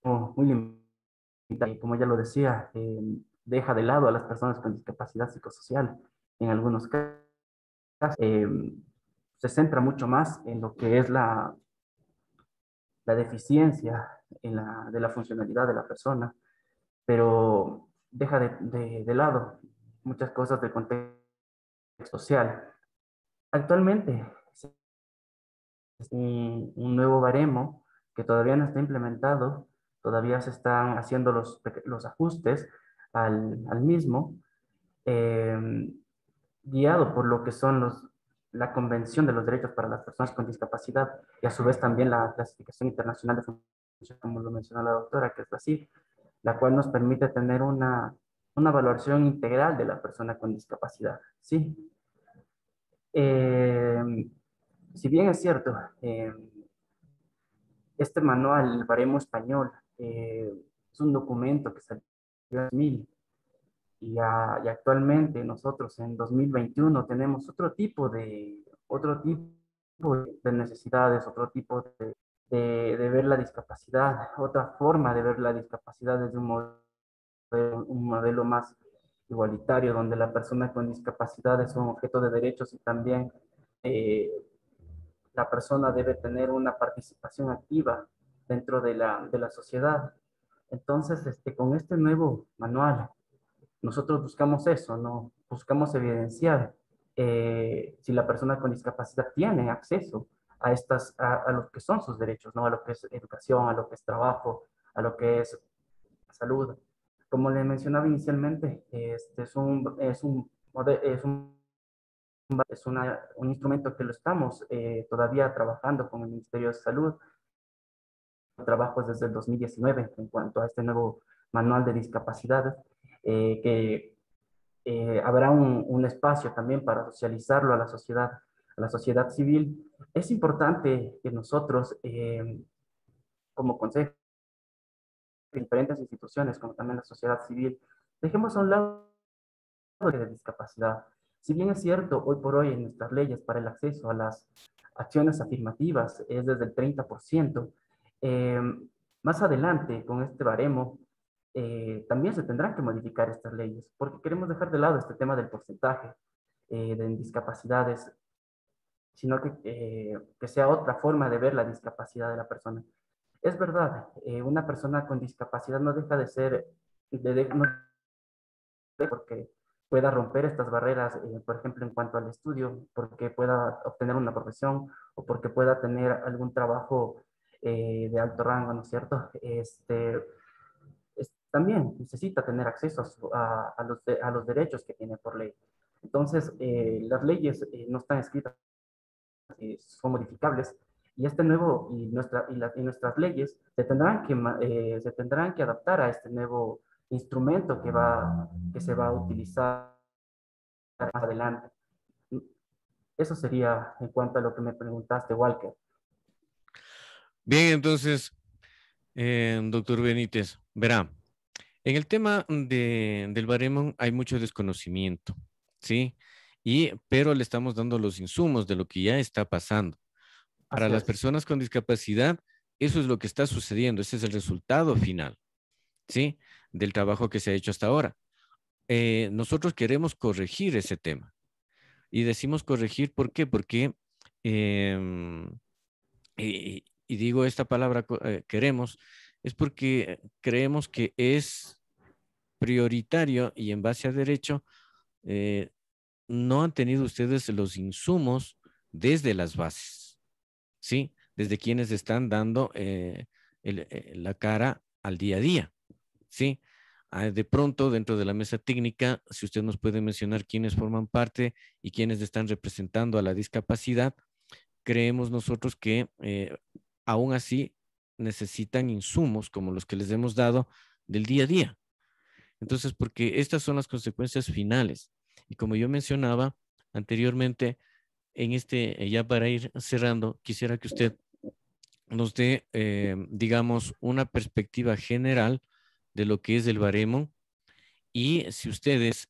muy limitado. Y como ya lo decía, deja de lado a las personas con discapacidad psicosocial. En algunos casos, eh, se centra mucho más en lo que es la deficiencia de la funcionalidad de la persona, pero deja de lado muchas cosas del contexto social. Actualmente, es un nuevo baremo que todavía no está implementado, todavía se están haciendo los ajustes al mismo, eh, guiado por lo que son la Convención de los Derechos para las Personas con Discapacidad y a su vez también la Clasificación Internacional de Funciones, como lo mencionó la doctora, que es la CIF, la cual nos permite tener una valoración integral de la persona con discapacidad. Sí. Eh, si bien es cierto, este manual, el baremo español, es un documento que salió en 2000 y actualmente nosotros en 2021 tenemos otro tipo de necesidades, otro tipo de ver la discapacidad, otra forma de ver la discapacidad desde un modelo más igualitario, donde la persona con discapacidad es un objeto de derechos y también eh, la persona debe tener una participación activa dentro de la sociedad. Entonces, con este nuevo manual, nosotros buscamos eso, ¿no? Buscamos evidenciar si la persona con discapacidad tiene acceso a lo que son sus derechos, ¿no? A lo que es educación, a lo que es trabajo, a lo que es salud. Como le mencionaba inicialmente, un instrumento que lo estamos todavía trabajando con el Ministerio de Salud, trabajos desde el 2019 en cuanto a este nuevo manual de discapacidades, que habrá un espacio también para socializarlo a la sociedad civil. Es importante que nosotros, como consejo, diferentes instituciones, como también la sociedad civil, dejemos a un lado de discapacidad. Si bien es cierto, hoy por hoy en nuestras leyes para el acceso a las acciones afirmativas es desde el 30%, eh, más adelante con este baremo también se tendrán que modificar estas leyes, porque queremos dejar de lado este tema del porcentaje de discapacidades, sino que sea otra forma de ver la discapacidad de la persona. Es verdad, una persona con discapacidad no deja de ser, no porque pueda romper estas barreras, por ejemplo, en cuanto al estudio, porque pueda obtener una profesión o porque pueda tener algún trabajo de alto rango, ¿no es cierto? También necesita tener acceso a los derechos que tiene por ley. Entonces, las leyes no están escritas, son modificables, y este nuevo y nuestras leyes se tendrán que adaptar a este nuevo instrumento que se va a utilizar más adelante. Eso sería en cuanto a lo que me preguntaste, Walker. Bien, entonces, doctor Benítez, verá, en el tema del baremo hay mucho desconocimiento, ¿sí? Pero le estamos dando los insumos de lo que ya está pasando. Para Así las es. personas con discapacidad, eso es lo que está sucediendo, ese es el resultado final, ¿sí? Del trabajo que se ha hecho hasta ahora. Nosotros queremos corregir ese tema. Y decimos corregir, ¿por qué? Porque, em, y digo esta palabra queremos, es porque creemos que es prioritario y en base a derecho, eh, no han tenido ustedes los insumos desde las bases, ¿sí? Desde quienes están dando la cara al día a día, ¿sí? De pronto, dentro de la mesa técnica, si usted nos puede mencionar quiénes forman parte y quiénes están representando a la discapacidad, creemos nosotros que aún así necesitan insumos como los que les hemos dado del día a día. Entonces, porque estas son las consecuencias finales. Y como yo mencionaba anteriormente, ya para ir cerrando, quisiera que usted nos dé, digamos, una perspectiva general de lo que es el baremo y si ustedes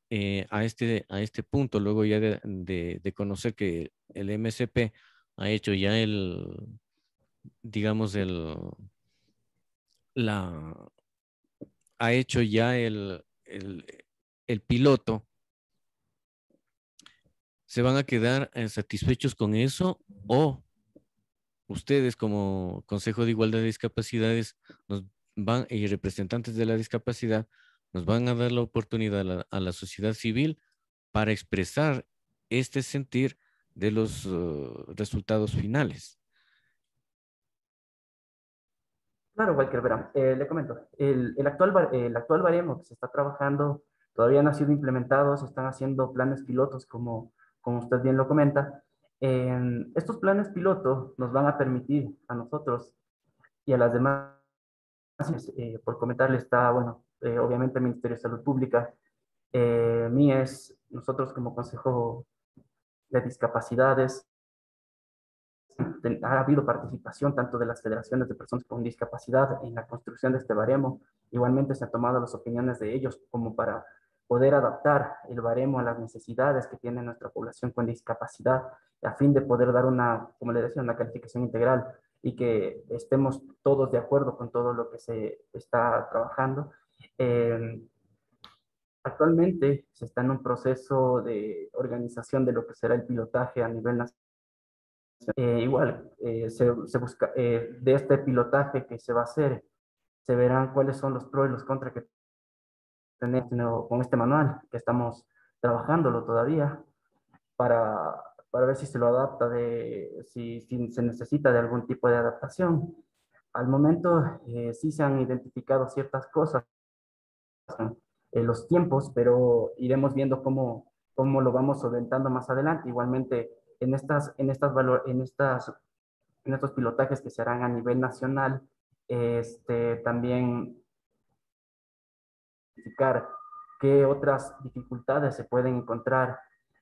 a este punto, luego ya de conocer que el MSP ha hecho ya digamos, la, ha hecho ya el piloto, ¿se van a quedar satisfechos con eso o ustedes como Consejo de Igualdad de Discapacidades nos van, y representantes de la discapacidad nos van a dar la oportunidad a la sociedad civil para expresar este sentir de los resultados finales? Claro, Walker, verá, le comento, el actual baremo que se está trabajando todavía no ha sido implementado, se están haciendo planes pilotos, como usted bien lo comenta. Estos planes pilotos nos van a permitir a nosotros y a las demás, por comentarle, está, bueno, obviamente el Ministerio de Salud Pública, MIES, nosotros como Consejo de Discapacidades, ha habido participación tanto de las federaciones de personas con discapacidad en la construcción de este baremo. Igualmente se han tomado las opiniones de ellos como para poder adaptar el baremo a las necesidades que tiene nuestra población con discapacidad, a fin de poder dar una, como le decía, una calificación integral y que estemos todos de acuerdo con todo lo que se está trabajando. Eh, Actualmente se está en un proceso de organización de lo que será el pilotaje a nivel nacional. Se busca, de este pilotaje que se va a hacer, se verán cuáles son los pros y los contras que tenemos con este manual, que estamos trabajándolo todavía para ver si se lo adapta, si se necesita de algún tipo de adaptación. Al momento sí se han identificado ciertas cosas en los tiempos, pero iremos viendo cómo lo vamos solventando más adelante. Igualmente, en estos pilotajes que se harán a nivel nacional, también identificar qué otras dificultades se pueden encontrar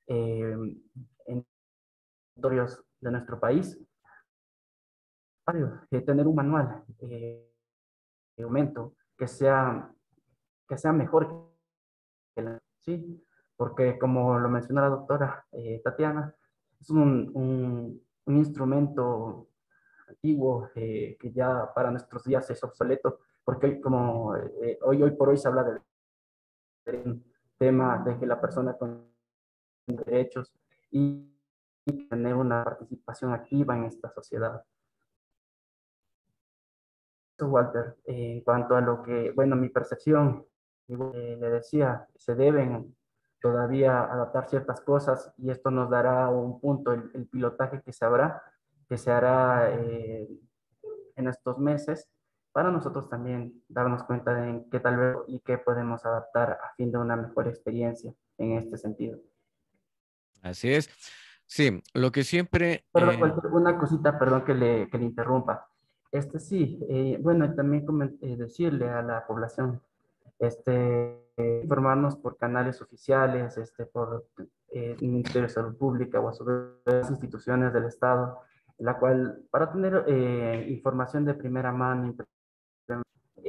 en territorios de nuestro país. Tener un manual de aumento que sea mejor que sí, porque como lo mencionó la doctora Tatiana, es un instrumento antiguo que ya para nuestros días es obsoleto, porque hoy por hoy se habla del tema de que la persona con derechos y tener una participación activa en esta sociedad. Walter, en cuanto a lo que, bueno, mi percepción, le decía, se deben todavía adaptar ciertas cosas y esto nos dará un punto, el pilotaje que se hará en estos meses, para nosotros también darnos cuenta de qué tal vez y qué podemos adaptar a fin de una mejor experiencia en este sentido. Así es. Sí, lo que siempre... Perdón, Walter, una cosita, perdón que le interrumpa. Sí, bueno, también decirle a la población, informarnos por canales oficiales, por el Ministerio de Salud Pública o a su vez las instituciones del Estado, la cual, para tener información de primera mano,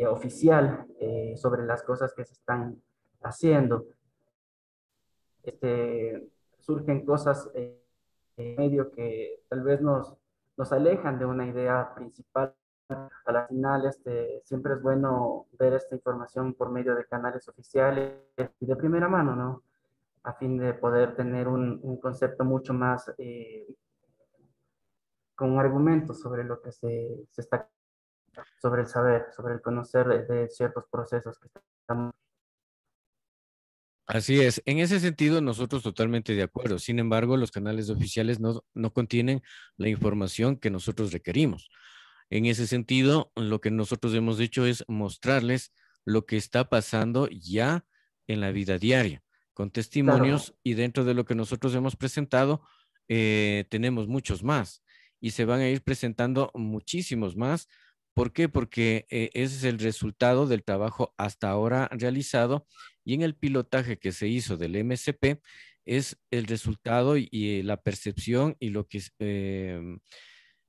oficial, sobre las cosas que se están haciendo, surgen cosas en medio que tal vez nos alejan de una idea principal. A la final, siempre es bueno ver esta información por medio de canales oficiales y de primera mano, ¿no? A fin de poder tener un concepto mucho más con argumentos sobre lo que se está, sobre el saber, sobre el conocer de ciertos procesos que estamos. Así es, en ese sentido nosotros totalmente de acuerdo. Sin embargo, los canales oficiales no contienen la información que nosotros requerimos. En ese sentido, lo que nosotros hemos hecho es mostrarles lo que está pasando ya en la vida diaria, con Claro, testimonios y dentro de lo que nosotros hemos presentado, tenemos muchos más y se van a ir presentando muchísimos más. ¿Por qué? Porque ese es el resultado del trabajo hasta ahora realizado y en el pilotaje que se hizo del MSP es el resultado y la percepción y lo que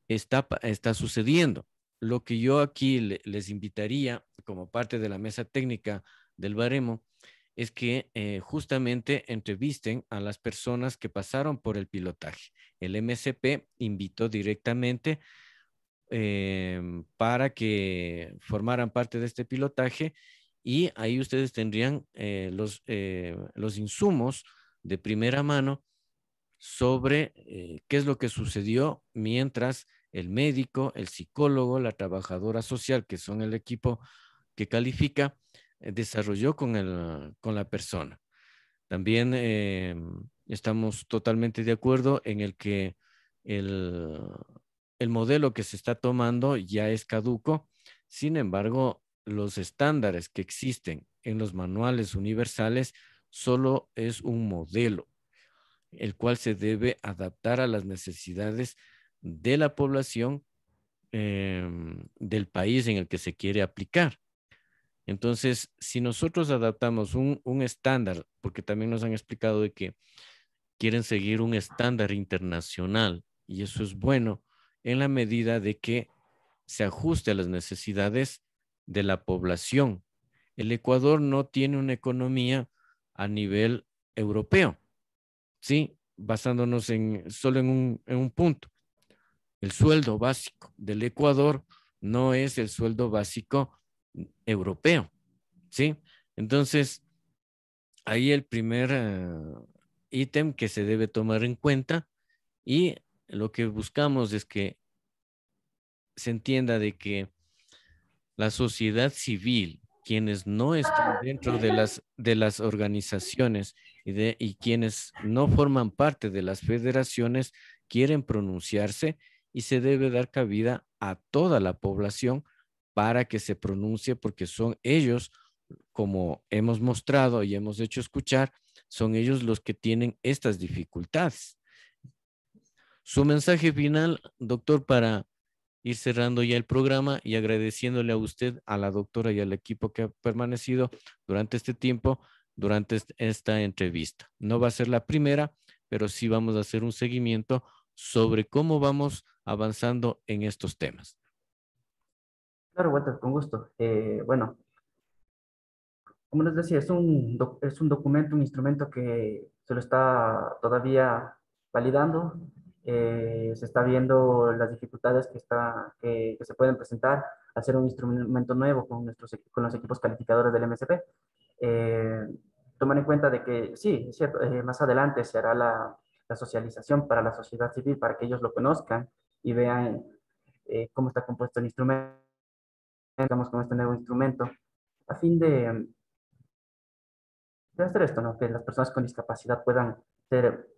está sucediendo. Lo que yo aquí les invitaría como parte de la mesa técnica del baremo es que justamente entrevisten a las personas que pasaron por el pilotaje. El MSP invitó directamente para que formaran parte de este pilotaje, y ahí ustedes tendrían los insumos de primera mano sobre qué es lo que sucedió mientras el médico, el psicólogo, la trabajadora social, que son el equipo que califica, desarrolló con la persona. También estamos totalmente de acuerdo en el que el, el modelo que se está tomando ya es caduco. Sin embargo, los estándares que existen en los manuales universales solo es un modelo, el cual se debe adaptar a las necesidades de la población del país en el que se quiere aplicar. Entonces, si nosotros adaptamos un estándar, porque también nos han explicado de que quieren seguir un estándar internacional, y eso es bueno en la medida de que se ajuste a las necesidades de la población. El Ecuador no tiene una economía a nivel europeo, ¿sí? Basándonos solo en un punto. El sueldo básico del Ecuador no es el sueldo básico europeo, ¿sí? Entonces, ahí el primer ítem que se debe tomar en cuenta, y lo que buscamos es que se entienda de que la sociedad civil, quienes no están dentro de las organizaciones y quienes no forman parte de las federaciones, quieren pronunciarse, y se debe dar cabida a toda la población para que se pronuncie, porque son ellos, como hemos mostrado y hemos hecho escuchar, son ellos los que tienen estas dificultades. Su mensaje final, doctor, para ir cerrando ya el programa y agradeciéndole a usted, a la doctora y al equipo que ha permanecido durante este tiempo, durante esta entrevista. No va a ser la primera, pero sí vamos a hacer un seguimiento sobre cómo vamos avanzando en estos temas. Claro, Walter, con gusto. Bueno, como les decía, es un documento, un instrumento que se lo está todavía validando. Se está viendo las dificultades que se pueden presentar al ser un instrumento nuevo con los equipos calificadores del MSP. Eh, Tomar en cuenta de que sí, es cierto, más adelante se hará la socialización para la sociedad civil, para que ellos lo conozcan y vean cómo está compuesto el instrumento, digamos, con este nuevo instrumento, a fin de hacer esto, ¿no? Que las personas con discapacidad puedan ser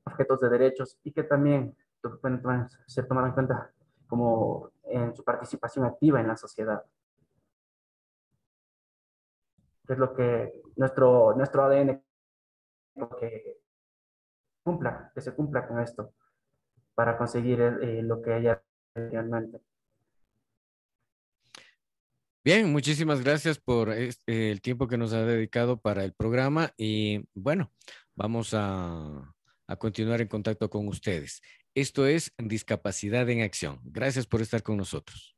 objetos de derechos y que también pueden ser tomados en cuenta como en su participación activa en la sociedad, que es lo que nuestro ADN, que se cumpla con esto para conseguir lo que haya realmente. Bien, muchísimas gracias por el tiempo que nos ha dedicado para el programa, y bueno, vamos a continuar en contacto con ustedes. Esto es Discapacidad en Acción. Gracias por estar con nosotros.